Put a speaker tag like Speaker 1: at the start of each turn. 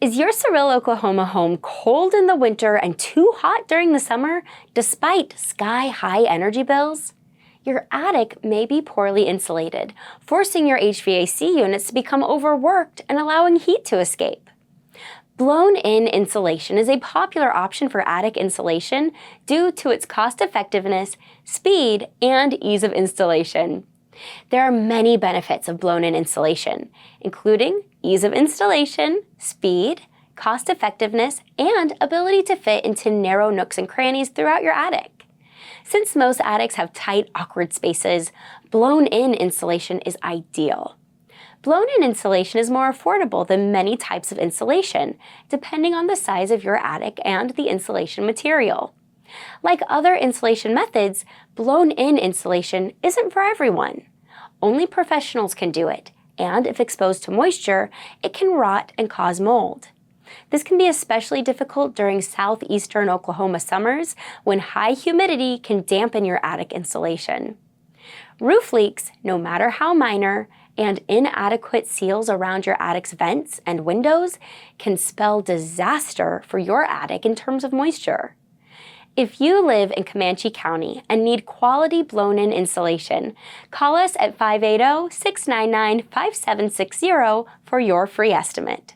Speaker 1: Is your Cyril, Oklahoma home cold in the winter and too hot during the summer, despite sky-high energy bills? Your attic may be poorly insulated, forcing your HVAC units to become overworked and allowing heat to escape. Blown-in insulation is a popular option for attic insulation due to its cost-effectiveness, speed, and ease of installation. There are many benefits of blown-in insulation, including ease of installation, speed, cost-effectiveness, and ability to fit into narrow nooks and crannies throughout your attic. Since most attics have tight, awkward spaces, blown-in insulation is ideal. Blown-in insulation is more affordable than many types of insulation, depending on the size of your attic and the insulation material. Like other insulation methods, blown-in insulation isn't for everyone. Only professionals can do it, and if exposed to moisture, it can rot and cause mold. This can be especially difficult during southeastern Oklahoma summers when high humidity can dampen your attic insulation. Roof leaks, no matter how minor, and inadequate seals around your attic's vents and windows can spell disaster for your attic in terms of moisture. If you live in Comanche County and need quality blown-in insulation, call us at 580-699-5760 for your free estimate.